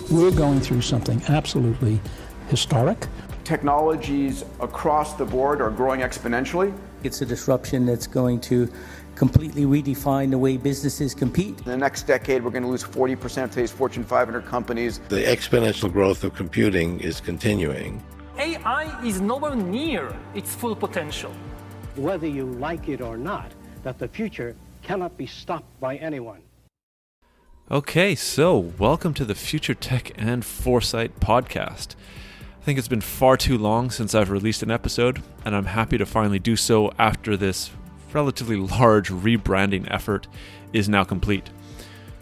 We're going through something absolutely historic. Technologies across the board are growing exponentially. It's a disruption that's going to completely redefine the way businesses compete. In the next decade, we're going to lose 40% of today's Fortune 500 companies. The exponential growth of computing is continuing. AI is nowhere near its full potential. Whether you like it or not, that the future cannot be stopped by anyone. Okay, so welcome to the Future Tech and Foresight podcast. I think it's been far too long since I've released an episode, and I'm happy to finally do so after this relatively large rebranding effort is now complete.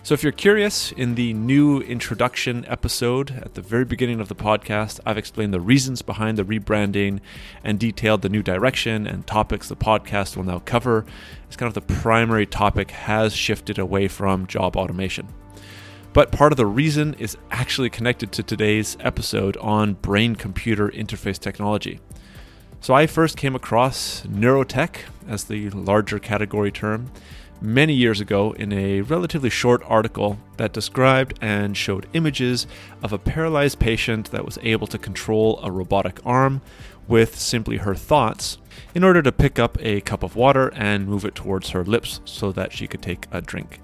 So if you're curious, in the new introduction episode at the very beginning of the podcast, I've explained the reasons behind the rebranding and detailed the new direction and topics the podcast will now cover. It's kind of the primary topic has shifted away from job automation. But part of the reason is actually connected to today's episode on brain-computer interface technology. So I first came across Neurotech as the larger category term many years ago in a relatively short article that described and showed images of a paralyzed patient that was able to control a robotic arm with simply her thoughts in order to pick up a cup of water and move it towards her lips so that she could take a drink.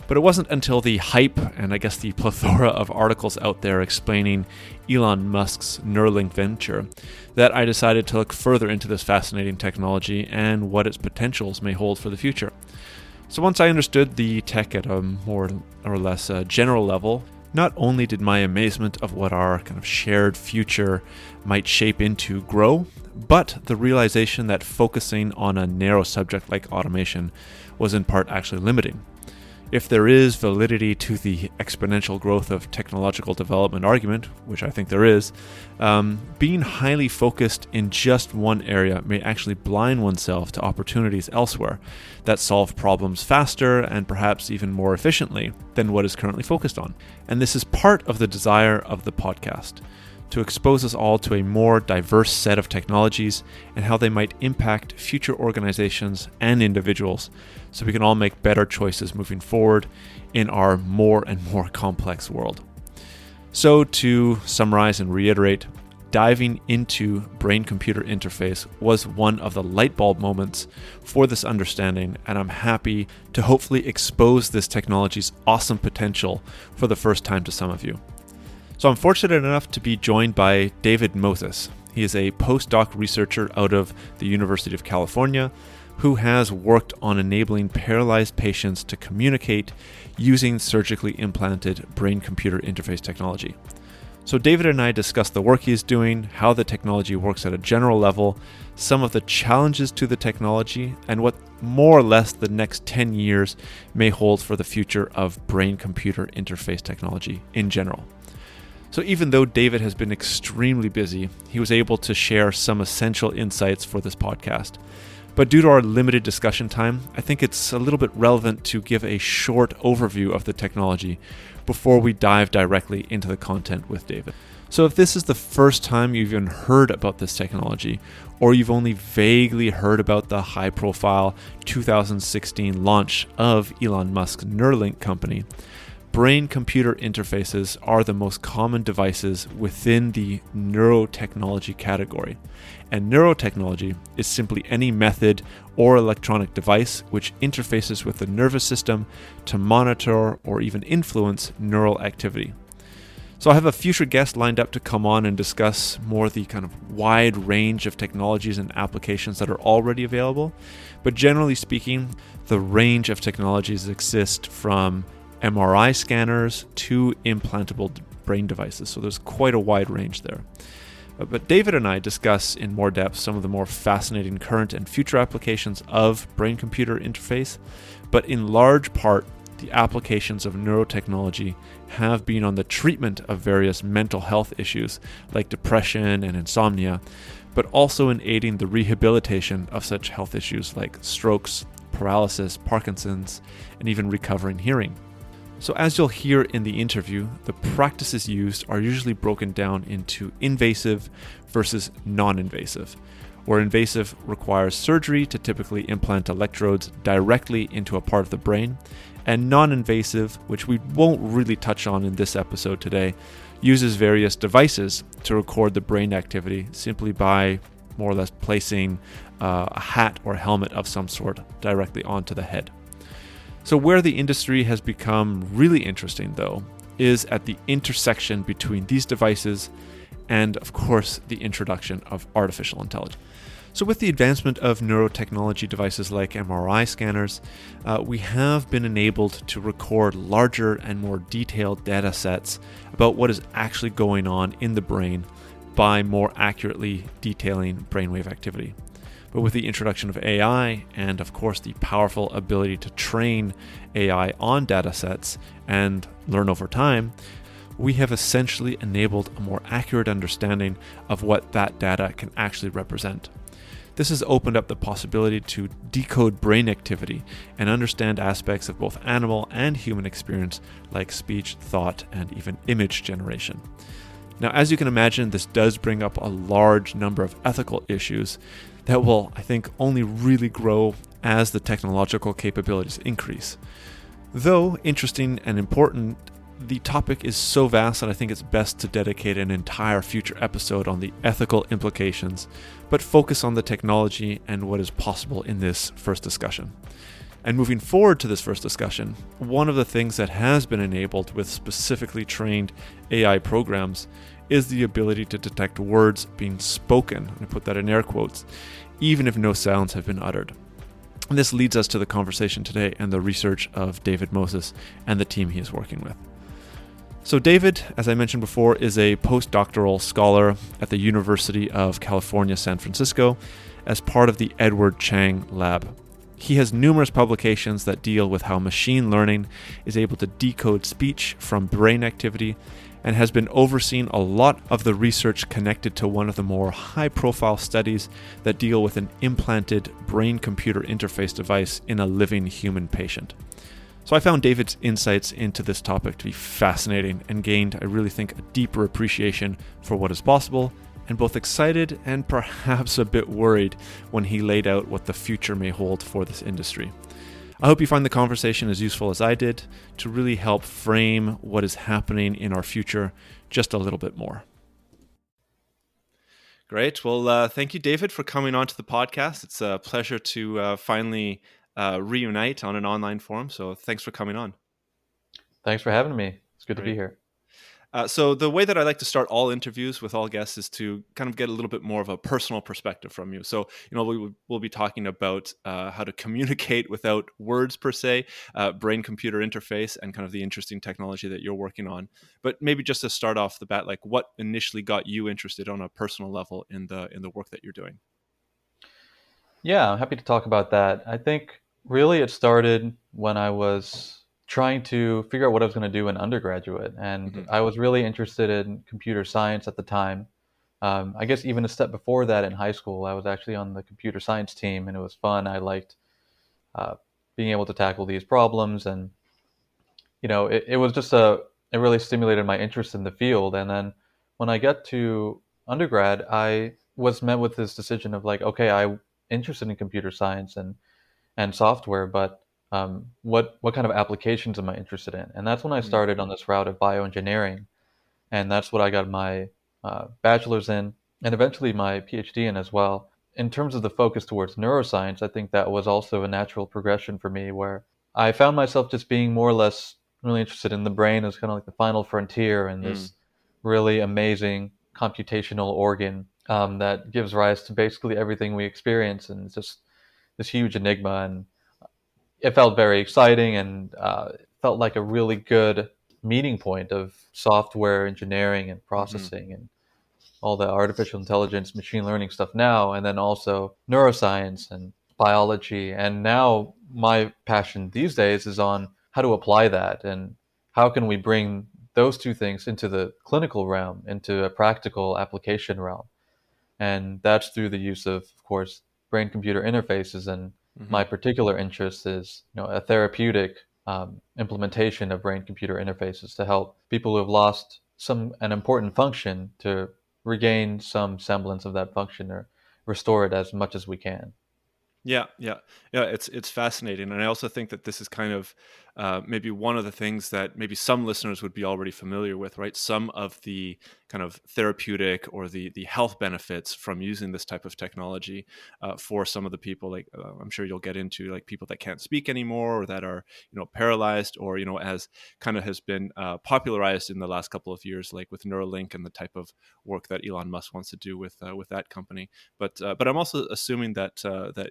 But it wasn't until the hype and I guess the plethora of articles out there explaining Elon Musk's Neuralink venture that I decided to look further into this fascinating technology and what its potentials may hold for the future. So once I understood the tech at a more or less general level, not only did my amazement of what our kind of shared future might shape into grow, but the realization that focusing on a narrow subject like automation was in part actually limiting. If there is validity to the exponential growth of technological development argument, which I think there is, being highly focused in just one area may actually blind oneself to opportunities elsewhere that solve problems faster and perhaps even more efficiently than what is currently focused on. And this is part of the desire of the podcast, to expose us all to a more diverse set of technologies and how they might impact future organizations and individuals so we can all make better choices moving forward in our more and more complex world. So to summarize and reiterate, diving into brain-computer interface was one of the light bulb moments for this understanding, and I'm happy to hopefully expose this technology's awesome potential for the first time to some of you. So I'm fortunate enough to be joined by David Moses. He is a postdoc researcher out of the University of California who has worked on enabling paralyzed patients to communicate using surgically implanted brain-computer interface technology. So David and I discussed the work he is doing, how the technology works at a general level, some of the challenges to the technology, and what more or less the next 10 years may hold for the future of brain-computer interface technology in general. So even though David has been extremely busy, he was able to share some essential insights for this podcast. But due to our limited discussion time, I think it's a little bit relevant to give a short overview of the technology before we dive directly into the content with David. So if this is the first time you've even heard about this technology, or you've only vaguely heard about the high-profile 2016 launch of Elon Musk's Neuralink company, brain-computer interfaces are the most common devices within the neurotechnology category. And neurotechnology is simply any method or electronic device which interfaces with the nervous system to monitor or even influence neural activity. So I have a future guest lined up to come on and discuss more the kind of wide range of technologies and applications that are already available. But generally speaking, the range of technologies exist from MRI scanners to implantable brain devices. So there's quite a wide range there. But David and I discuss in more depth some of the more fascinating current and future applications of brain-computer interface, but in large part, the applications of neurotechnology have been on the treatment of various mental health issues like depression and insomnia, but also in aiding the rehabilitation of such health issues like strokes, paralysis, Parkinson's, and even recovering hearing. So as you'll hear in the interview, the practices used are usually broken down into invasive versus non-invasive, where invasive requires surgery to typically implant electrodes directly into a part of the brain, and non-invasive, which we won't really touch on in this episode today, uses various devices to record the brain activity simply by more or less placing a hat or helmet of some sort directly onto the head. So where the industry has become really interesting, though, is at the intersection between these devices and, of course, the introduction of artificial intelligence. So with the advancement of neurotechnology devices like MRI scanners, we have been enabled to record larger and more detailed data sets about what is actually going on in the brain by more accurately detailing brainwave activity. But with the introduction of AI and, of course, the powerful ability to train AI on data sets and learn over time, we have essentially enabled a more accurate understanding of what that data can actually represent. This has opened up the possibility to decode brain activity and understand aspects of both animal and human experience like speech, thought, and even image generation. Now, as you can imagine, this does bring up a large number of ethical issues that will, I think, only really grow as the technological capabilities increase. Though interesting and important, the topic is so vast that I think it's best to dedicate an entire future episode on the ethical implications, but focus on the technology and what is possible in this first discussion. And moving forward to this first discussion, one of the things that has been enabled with specifically trained AI programs is the ability to detect words being spoken, and I put that in air quotes, even if no sounds have been uttered. And this leads us to the conversation today and the research of David Moses and the team he is working with. So David, as I mentioned before, is a postdoctoral scholar at the University of California, San Francisco, as part of the Edward Chang Lab. He has numerous publications that deal with how machine learning is able to decode speech from brain activity, and has been overseeing a lot of the research connected to one of the more high-profile studies that deal with an implanted brain-computer interface device in a living human patient. So I found David's insights into this topic to be fascinating and gained, I really think, a deeper appreciation for what is possible, and both excited and perhaps a bit worried when he laid out what the future may hold for this industry. I hope you find the conversation as useful as I did to really help frame what is happening in our future just a little bit more. Great. Well, thank you, David, for coming on to the podcast. It's a pleasure to finally reunite on an online forum. So thanks for coming on. Thanks for having me. It's good Great. to be here. So the way that I like to start all interviews with all guests is to kind of get a little bit more of a personal perspective from you. So, we'll be talking about how to communicate without words per se, brain-computer interface, and kind of the interesting technology that you're working on. But maybe just to start off the bat, like what initially got you interested on a personal level in the work that you're doing? Yeah, I'm happy to talk about that. I think really it started when I was trying to figure out what I was going to do in undergraduate. And I was really interested in computer science at the time. I guess even a step before that in high school, I was actually on the computer science team, and it was fun. I liked being able to tackle these problems. And, it was just it really stimulated my interest in the field. And then when I got to undergrad, I was met with this decision of like, okay, I'm interested in computer science and software, but what kind of applications am I interested in? And that's when I started on this route of bioengineering, and that's what I got my bachelor's in, and eventually my PhD in as well. In terms of the focus towards neuroscience, I think that was also a natural progression for me, where I found myself just being more or less really interested in the brain as kind of like the final frontier and this really amazing computational organ that gives rise to basically everything we experience, and it's just this huge enigma. And it felt very exciting, and felt like a really good meeting point of software engineering and processing and all the artificial intelligence, machine learning stuff now, and then also neuroscience and biology. And now my passion these days is on how to apply that, and how can we bring those two things into the clinical realm, into a practical application realm. And that's through the use of course, brain-computer interfaces. And my particular interest is, a therapeutic implementation of brain-computer interfaces to help people who have lost an important function to regain some semblance of that function, or restore it as much as we can. Yeah. It's fascinating, and I also think that this is kind of maybe one of the things that maybe some listeners would be already familiar with, right? Some of the kind of therapeutic or the health benefits from using this type of technology for some of the people, like I'm sure you'll get into, like people that can't speak anymore or that are paralyzed, or as kind of has been popularized in the last couple of years, like with Neuralink and the type of work that Elon Musk wants to do with that company. But I'm also assuming that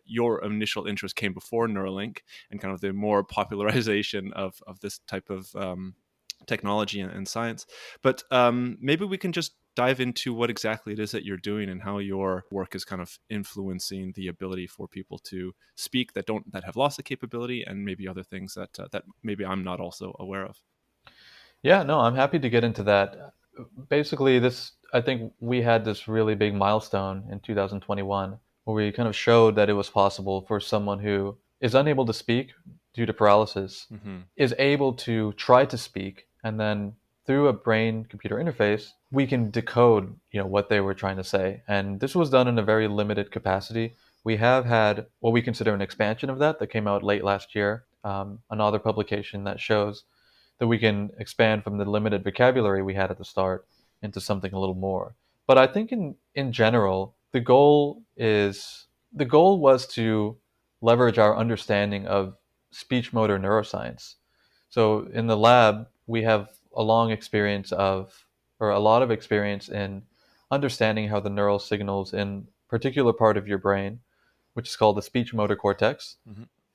your initial interest came before Neuralink and kind of the more popularization of this type of technology and science. But maybe we can just dive into what exactly it is that you're doing and how your work is kind of influencing the ability for people to speak that have lost the capability, and maybe other things that maybe I'm not also aware of. Yeah, no, I'm happy to get into that. Basically, I think we had this really big milestone in 2021 where we kind of showed that it was possible for someone who is unable to speak due to paralysis is able to try to speak, and then through a brain computer interface we can decode what they were trying to say. And this was done in a very limited capacity. We have had what we consider an expansion of that came out late last year, another publication that shows that we can expand from the limited vocabulary we had at the start into something a little more. But I think in general, the goal was to leverage our understanding of speech motor neuroscience. So in the lab, we have a lot of experience in understanding how the neural signals in a particular part of your brain, which is called the speech motor cortex.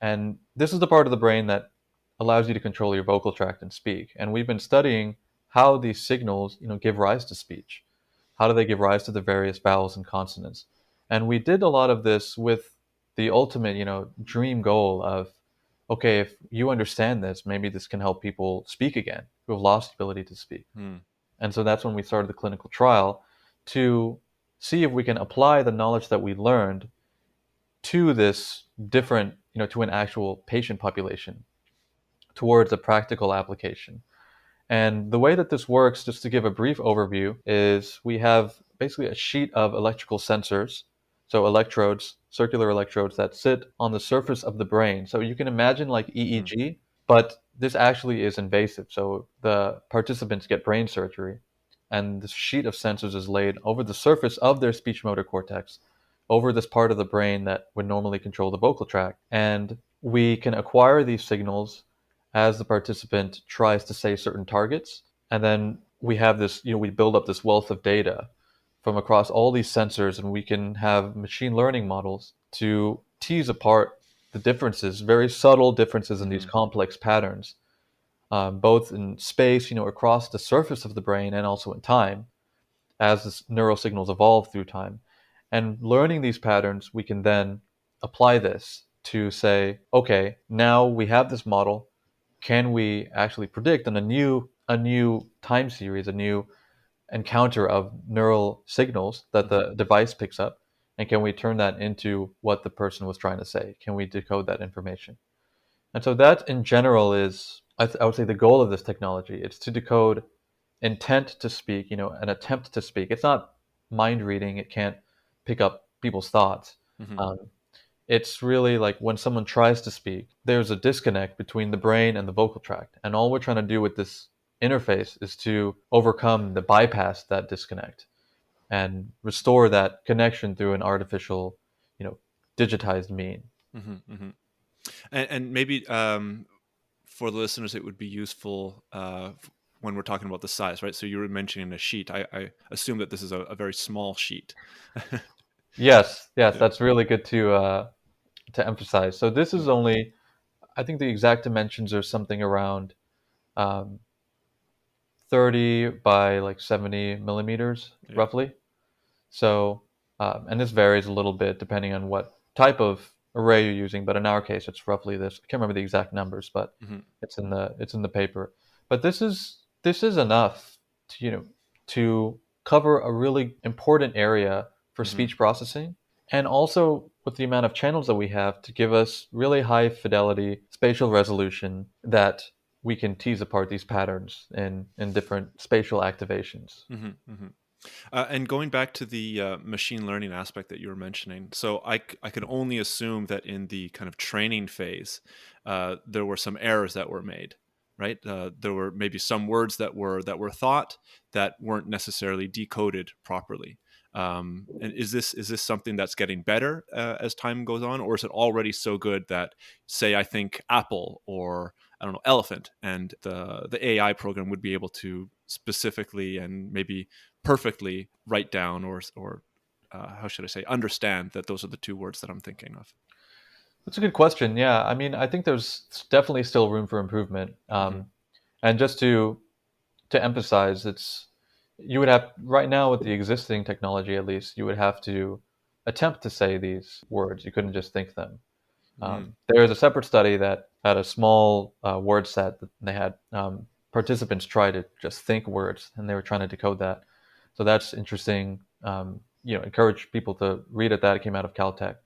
And this is the part of the brain that allows you to control your vocal tract and speak. And we've been studying how these signals, give rise to speech. How do they give rise to the various vowels and consonants? And we did a lot of this with the ultimate, dream goal of, okay, if you understand this, maybe this can help people speak again who have lost the ability to speak. And so that's when we started the clinical trial to see if we can apply the knowledge that we learned to this different, to an actual patient population towards a practical application. And the way that this works, just to give a brief overview, is we have basically a sheet of electrical sensors, so electrodes, circular electrodes that sit on the surface of the brain. So you can imagine like EEG, but this actually is invasive. So the participants get brain surgery, and this sheet of sensors is laid over the surface of their speech motor cortex, over this part of the brain that would normally control the vocal tract. And we can acquire these signals as the participant tries to say certain targets. And then we have this, we build up this wealth of data from across all these sensors, and we can have machine learning models to tease apart the differences, very subtle differences in these complex patterns, both in space, across the surface of the brain, and also in time, as the neural signals evolve through time. And learning these patterns, we can then apply this to say, okay, now we have this model. Can we actually predict on a new time series, a new encounter of neural signals that the device picks up, and can we turn that into what the person was trying to say? Can we decode that information? And so that in general is, I would say, the goal of this technology. It's to decode intent to speak, an attempt to speak. It's not mind reading. It can't pick up people's thoughts. It's really like when someone tries to speak, there's a disconnect between the brain and the vocal tract. And all we're trying to do with this interface is to bypass that disconnect and restore that connection through an artificial, digitized mean. And maybe for the listeners, it would be useful when we're talking about the size, right? So you were mentioning a sheet. I assume that this is a very small sheet. Yes, that's really good to emphasize. So this is only, I think the exact dimensions are something around 30 by like 70 millimeters, roughly. So, and this varies a little bit depending on what type of array you're using, but in our case, it's roughly this. I can't remember the exact numbers, but it's in the paper. But this is enough to cover a really important area for speech processing, and also with the amount of channels that we have to give us really high fidelity spatial resolution that we can tease apart these patterns in different spatial activations. And going back to the machine learning aspect that you were mentioning, so I can only assume that in the kind of training phase, there were some errors that were made, right? There were maybe some words that were thought that weren't necessarily decoded properly. And is this something that's getting better as time goes on, or is it already so good that, say, I think apple or I don't know elephant, and the AI program would be able to specifically and maybe perfectly write down or how should I say understand that those are the two words that I'm thinking of. That's a good question. Yeah, I mean, I think there's definitely still room for improvement. Hmm. And just to emphasize, it's you would have right now with the existing technology, at least, you would have to attempt to say these words. You couldn't just think them. Mm. There is a separate study that had a small word set that they had participants try to just think words, and they were trying to decode that. So that's interesting. Encourage people to read at that. It came out of Caltech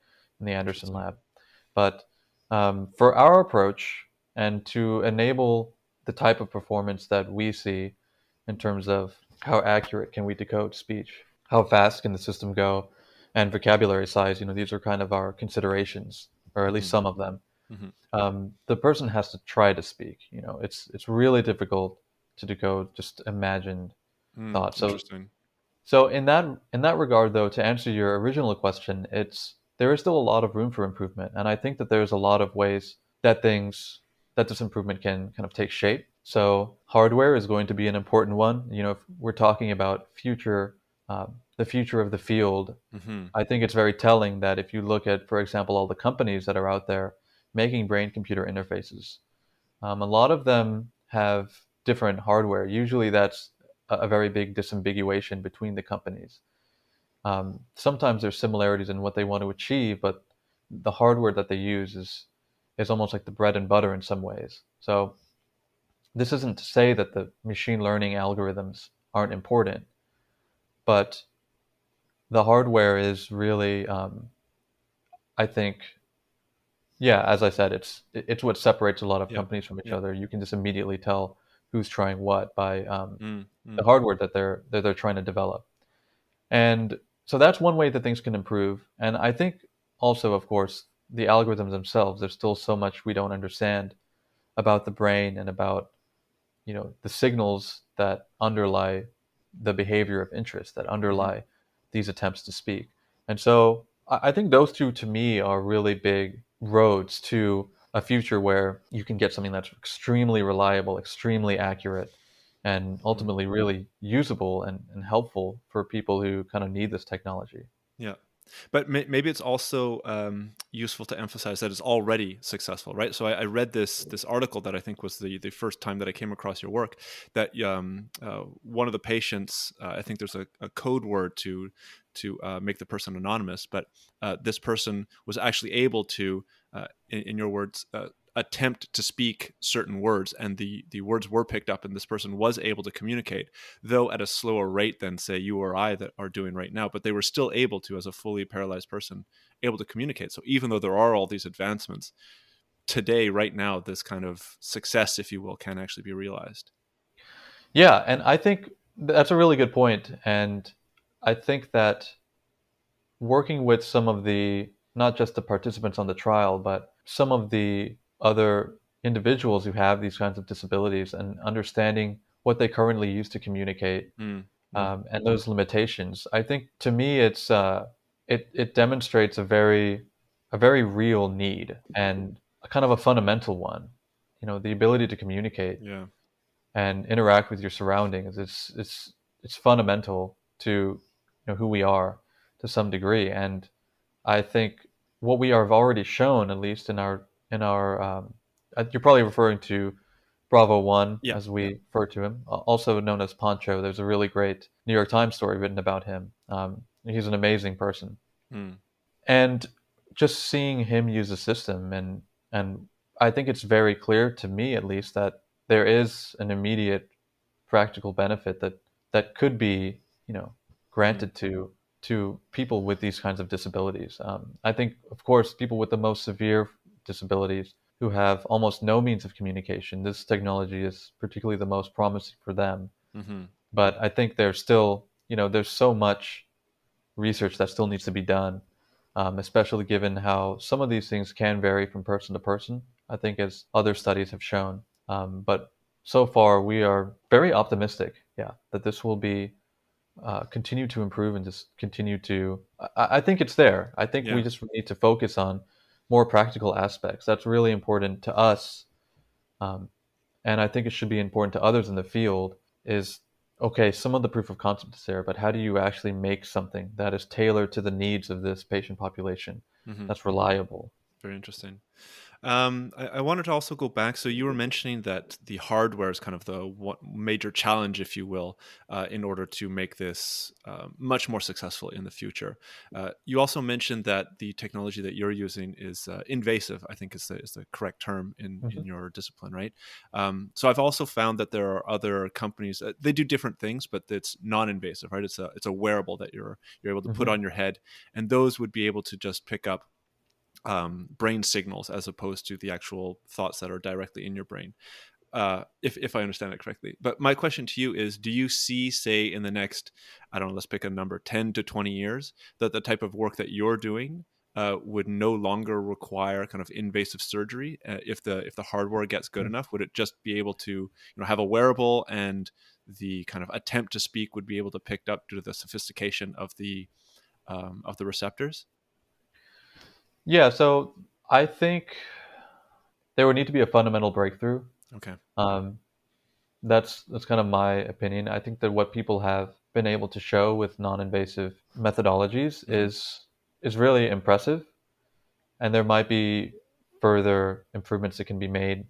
in the Anderson Interesting. lab. But for our approach and to enable the type of performance that we see in terms of how accurate can we decode speech, how fast can the system go, and vocabulary size, these are kind of our considerations, or at least Hmm. some of them. Hmm. The person has to try to speak. It's really difficult to decode just imagined Mm. thoughts. So Interesting. so in that regard, though, to answer your original question, there is still a lot of room for improvement, and I think that there's a lot of ways that this improvement can kind of take shape. So hardware is going to be an important one. If we're talking about the future of the field, Hmm. I think it's very telling that if you look at, for example, all the companies that are out there making brain-computer interfaces, a lot of them have different hardware. Usually, that's a very big disambiguation between the companies. Sometimes there's similarities in what they want to achieve, but the hardware that they use is almost like the bread and butter in some ways. So this isn't to say that the machine learning algorithms aren't important, but the hardware is really, I think, yeah, as I said, it's what separates a lot of Yeah. companies from each Yeah. other. You can just immediately tell who's trying what by Mm. the Mm. hardware that they're trying to develop. And so that's one way that things can improve. And I think also, of course, the algorithms themselves, there's still so much we don't understand about the brain and about, the signals that underlie the behavior of interest, that Hmm. underlie these attempts to speak. And so I think those two to me are really big roads to a future where you can get something that's extremely reliable, extremely accurate, and Mm. ultimately really usable and helpful for people who kind of need this technology. Yeah. But maybe it's also useful to emphasize that it's already successful, right? So I read this article that I think was the first time that I came across your work. That one of the patients, I think there's a code word to make the person anonymous, but this person was actually able to, in your words, attempt to speak certain words, and the words were picked up, and this person was able to communicate, though at a slower rate than, say, you or I that are doing right now, but they were still able to, as a fully paralyzed person, able to communicate. So even though there are all these advancements today, right now, this kind of success, if you will, can actually be realized. Yeah, and I think that's a really good point. And I think that working with some of not just the participants on the trial, but some of the other individuals who have these kinds of disabilities and understanding what they currently use to communicate, Mm, mm, and those limitations. I think to me, it demonstrates a very real need and a kind of a fundamental one. The ability to communicate yeah. and interact with your surroundings. It's fundamental to who we are to some degree. And I think what we have already shown, at least in our you're probably referring to Bravo One, Yeah. as we Yeah. refer to him, also known as Poncho. There's a really great New York Times story written about him. He's an amazing person, Mm, and just seeing him use the system, and I think it's very clear to me, at least, that there is an immediate practical benefit that could be mm, granted to people with these kinds of disabilities. I think, of course, people with the most severe disabilities who have almost no means of communication, this technology is particularly the most promising for them. mm-hmm. But I think there's still there's so much research that still needs to be done, especially given how some of these things can vary from person to person, I think, as other studies have shown. But so far, we are very optimistic, that this will be continue to improve and just continue to. I think it's there. I think we Yeah. just need to focus on more practical aspects. That's really important to us, um, and I think it should be important to others in the field. Is okay, some of the proof of concept is there, but how do you actually make something that is tailored to the needs of this patient population, Hmm. that's reliable? Very interesting. I wanted to also go back. So you were mentioning that the hardware is kind of the major challenge, if you will, in order to make this much more successful in the future. You also mentioned that the technology that you're using is invasive, I think is the correct term in your discipline, right? So I've also found that there are other companies, they do different things, but it's non-invasive, right? It's a wearable that you're able to put Hmm. on your head, and those would be able to just pick up brain signals as opposed to the actual thoughts that are directly in your brain, if I understand it correctly. But my question to you is, do you see, say, in the next, I don't know, let's pick a number, 10 to 20 years, that the type of work that you're doing would no longer require kind of invasive surgery? If the hardware gets good enough, would it just be able to have a wearable, and the kind of attempt to speak would be able to pick up due to the sophistication of the receptors? Yeah, so I think there would need to be a fundamental breakthrough. Okay. Um, that's kind of my opinion. I think that what people have been able to show with non-invasive methodologies Mhm. is really impressive, and there might be further improvements that can be made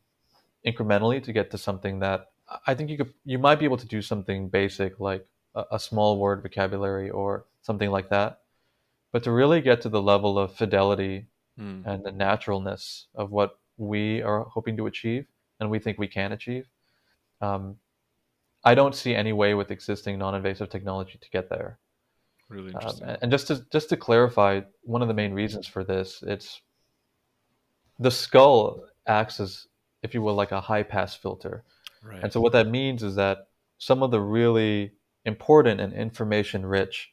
incrementally to get to something that I think you might be able to do something basic like a small word vocabulary or something like that. But to really get to the level of fidelity Mm. and the naturalness of what we are hoping to achieve and we think we can achieve, um, I don't see any way with existing non-invasive technology to get there. Really interesting. And just to clarify, one of the main reasons for this, it's the skull acts as, if you will, like a high pass filter. And Right. so what that means is that some of the really important and information rich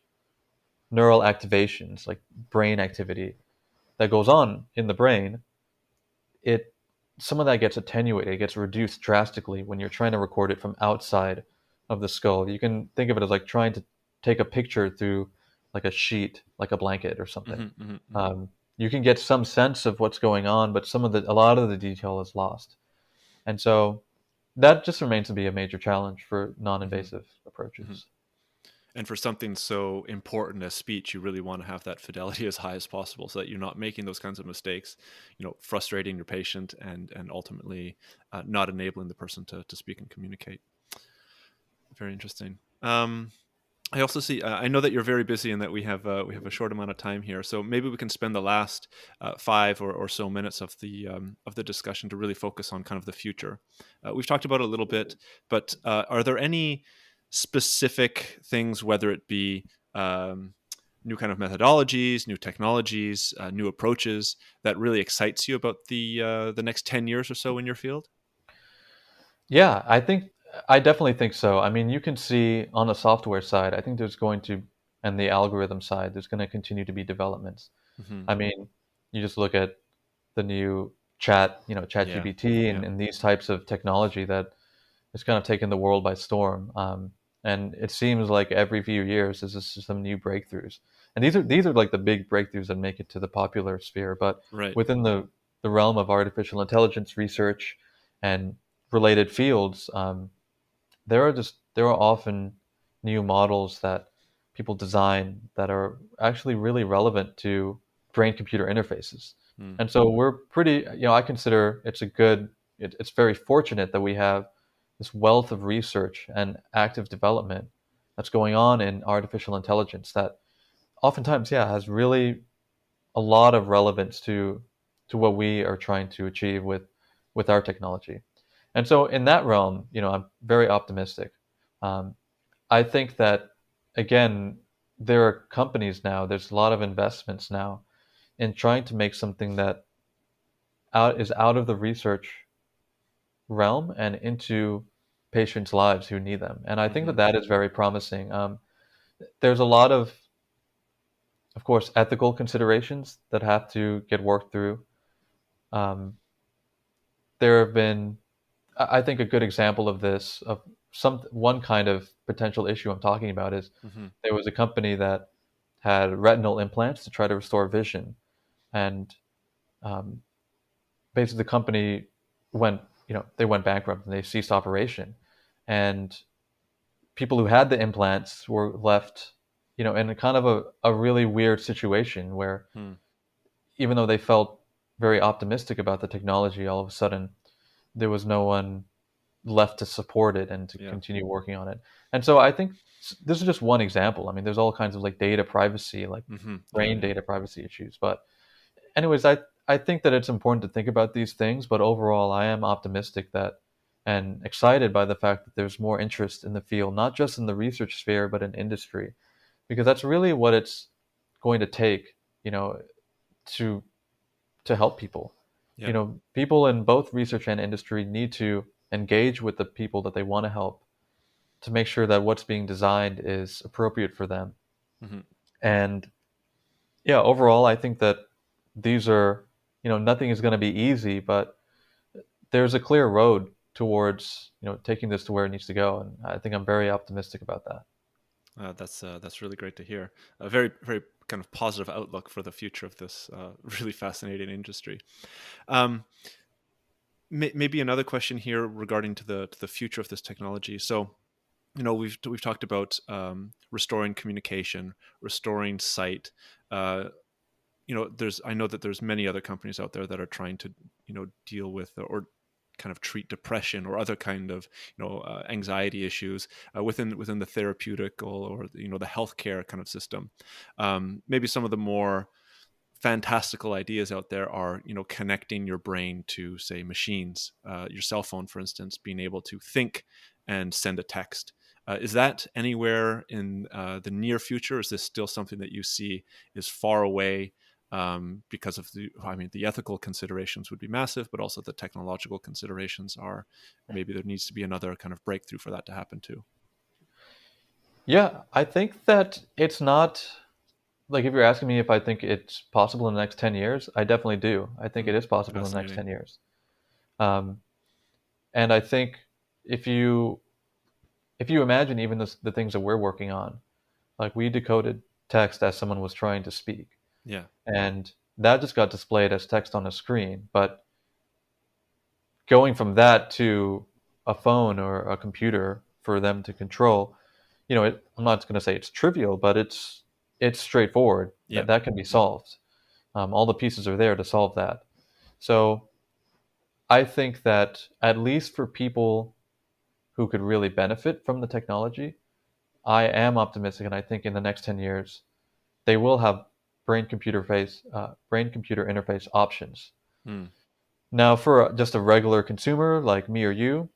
neural activations, like brain activity that goes on in the brain, it some of that gets attenuated, it gets reduced drastically when you're trying to record it from outside of the skull. You can think of it as like trying to take a picture through like a sheet, like a blanket or something. Hmm. Hmm. Hmm. You can get some sense of what's going on, but a lot of the detail is lost. And so that just remains to be a major challenge for Hmm. non-invasive Hmm. approaches. And for something so important as speech, you really want to have that fidelity as high as possible, so that you're not making those kinds of mistakes, frustrating your patient, and ultimately not enabling the person to speak and communicate. Very interesting. I also see. I know that you're very busy and that we have a short amount of time here, so maybe we can spend the last 5 or so minutes of the discussion to really focus on kind of the future. We've talked about it a little bit, but are there any specific things, whether it be new kind of methodologies, new technologies, new approaches, that really excites you about the next 10 years or so in your field? Yeah, I definitely think so. I mean, you can see on the software side, I think and the algorithm side, there's going to continue to be developments. Hmm. I mean, you just look at the new chat Yeah. GPT Yeah. and these types of technology that has kind of taken the world by storm. And it seems like every few years there's just some new breakthroughs. And these are like the big breakthroughs that make it to the popular sphere. But Right. within the realm of artificial intelligence research and related fields, there are often new models that people design that are actually really relevant to brain computer interfaces. Mm. And so we're pretty, I consider it's very fortunate that we have this wealth of research and active development that's going on in artificial intelligence that oftentimes, has really a lot of relevance to what we are trying to achieve with our technology. And so in that realm, I'm very optimistic. Um, I think that again, there are companies now. There's a lot of investments now in trying to make something that is out of the research realm and into patients' lives who need them. And I think Hmm. that is very promising. there's a lot of course, ethical considerations that have to get worked through. There have been, I think, a good example of this, of one kind of potential issue I'm talking about is there was a company that had retinal implants to try to restore vision, and um, basically the company they went bankrupt and they ceased operation, and people who had the implants were left, in a kind of a really weird situation where even though they felt very optimistic about the technology, all of a sudden there was no one left to support it and to continue working on it. And so I think this is just one example. I mean, there's all kinds of like data privacy, like brain data privacy issues. But anyways, I think that it's important to think about these things, but overall I am optimistic that and excited by the fact that there's more interest in the field, not just in the research sphere, but in industry, because that's really what it's going to take, to help people. People in both research and industry need to engage with the people that they want to help to make sure that what's being designed is appropriate for them. And yeah, overall, I think that these are, nothing is going to be easy, but there's a clear road towards, taking this to where it needs to go. And I think I'm very optimistic about that. That's really great to hear. A very, very kind of positive outlook for the future of this really fascinating industry. Maybe another question here regarding to the future of this technology. So, we've talked about restoring communication, restoring sight. I know that there's many other companies out there that are trying to deal with or kind of treat depression or other kind of anxiety issues within the therapeutical or the healthcare kind of system. Maybe some of the more fantastical ideas out there are connecting your brain to, say, machines, your cell phone, for instance, being able to think and send a text. Is that anywhere in the near future? Or is this still something that you see is far away because of the ethical considerations would be massive, but also the technological considerations are maybe there needs to be another kind of breakthrough for that to happen too? Yeah, I think that it's not, like, if you're asking me if I think it's possible in the next 10 years, I definitely do. I think it is possible in the next 10 years. And I think if you imagine even the things that we're working on, like we decoded text as someone was trying to speak. Yeah. And that just got displayed as text on a screen. But going from that to a phone or a computer for them to control, I'm not going to say it's trivial, but it's straightforward. Yeah. That can be solved. All the pieces are there to solve that. So I think that at least for people who could really benefit from the technology, I am optimistic, and I think in the next 10 years, they will have brain-computer interface options. Now, for just a regular consumer like me or you,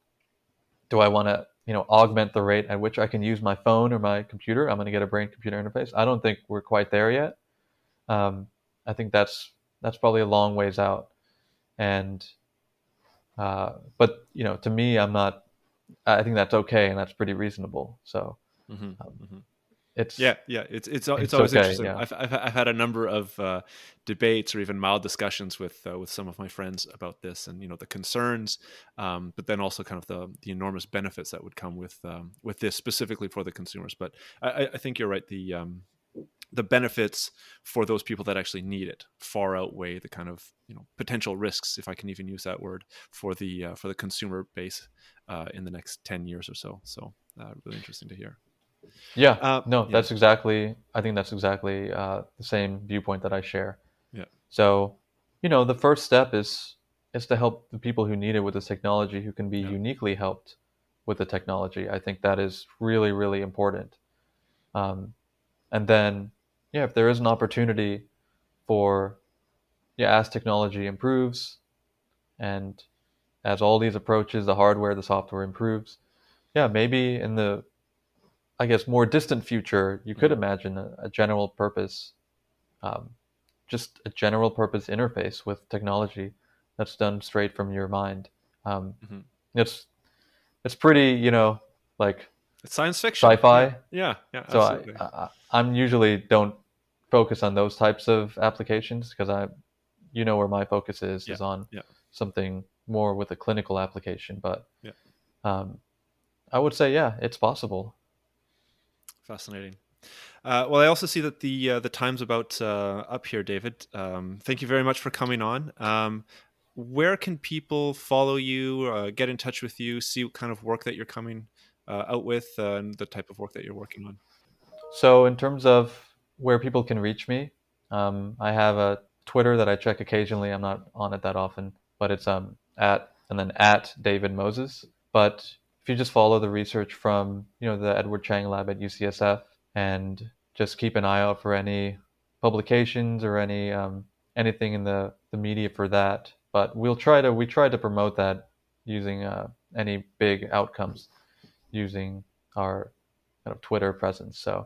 do I want to, augment the rate at which I can use my phone or my computer? I'm going to get a brain-computer interface. I don't think we're quite there yet. I think that's probably a long ways out. And but to me, I think that's okay, and that's pretty reasonable. So it's always okay, interesting. yeah. I've had a number of debates or even mild discussions with some of my friends about this, and the concerns, but then also kind of the enormous benefits that would come with this specifically for the consumers. But I think you're right. The benefits for those people that actually need it far outweigh the kind of potential risks, if I can even use that word, for the consumer base in the next 10 years or so. So really interesting to hear. Yeah, I think that's exactly the same viewpoint that I share. Yeah. So, the first step is to help the people who need it with this technology, who can be uniquely helped with the technology. I think that is really, really important. And then, if there is an opportunity for, as technology improves and as all these approaches, the hardware, the software improves, maybe in the, I guess, more distant future, you could imagine a general purpose, just a general purpose interface with technology that's done straight from your mind. It's pretty, like It's science fiction. sci-fi. Yeah, So absolutely. I'm usually don't focus on those types of applications because where my focus is on something more with a clinical application. But I would say, it's possible. Fascinating. Well, I also see that the time's about up here, David. Thank you very much for coming on. Where can people follow you, get in touch with you, see what kind of work that you're coming out with, and the type of work that you're working on? So in terms of where people can reach me, I have a Twitter that I check occasionally. I'm not on it that often, but it's at David Moses. But if you just follow the research from the Edward Chang Lab at UCSF and just keep an eye out for any publications or anything in the media for that. But we try to promote that using any big outcomes using our kind of Twitter presence. So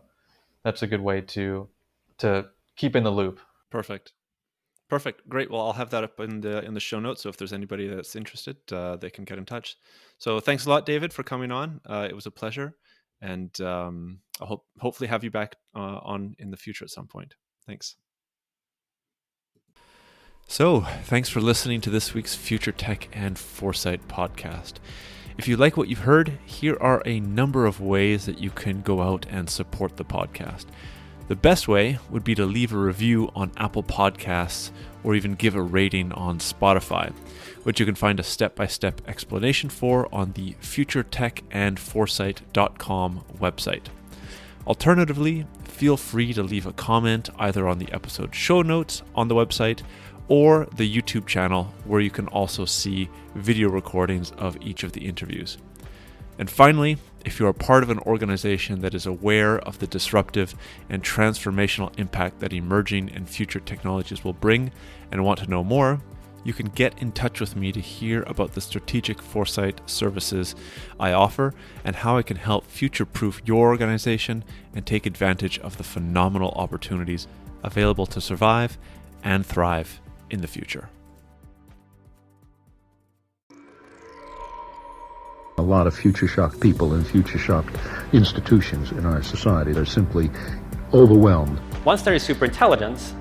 that's a good way to keep in the loop. Perfect. Great. Well, I'll have that up in the show notes. So if there's anybody that's interested, they can get in touch. So thanks a lot, David, for coming on. It was a pleasure, and I'll hopefully have you back on in the future at some point. Thanks. So thanks for listening to this week's Future Tech and Foresight podcast. If you like what you've heard, here are a number of ways that you can go out and support the podcast. The best way would be to leave a review on Apple Podcasts or even give a rating on Spotify, which you can find a step-by-step explanation for on the futuretechandforesight.com website. Alternatively, feel free to leave a comment either on the episode show notes on the website or the YouTube channel, where you can also see video recordings of each of the interviews. And finally, if you are part of an organization that is aware of the disruptive and transformational impact that emerging and future technologies will bring and want to know more, you can get in touch with me to hear about the strategic foresight services I offer and how I can help future-proof your organization and take advantage of the phenomenal opportunities available to survive and thrive in the future. A lot of future-shocked people and future-shocked institutions in our society. They're simply overwhelmed. Once there is superintelligence,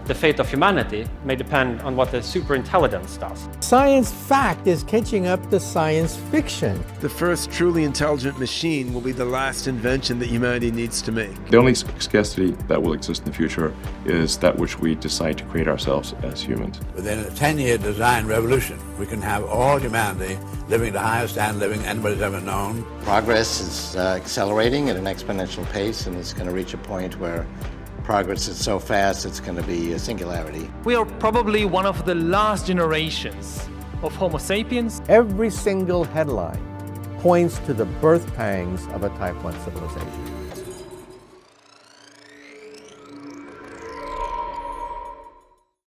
the fate of humanity may depend on what the superintelligence does. Science fact is catching up to science fiction. The first truly intelligent machine will be the last invention that humanity needs to make. The only scarcity that will exist in the future is that which we decide to create ourselves as humans. Within a 10-year design revolution, we can have all humanity living the highest standard of living anybody's ever known. Progress is accelerating at an exponential pace, and it's going to reach a point where progress is so fast it's going to be a singularity. We are probably one of the last generations of Homo sapiens. Every single headline points to the birth pangs of a Type 1 civilization.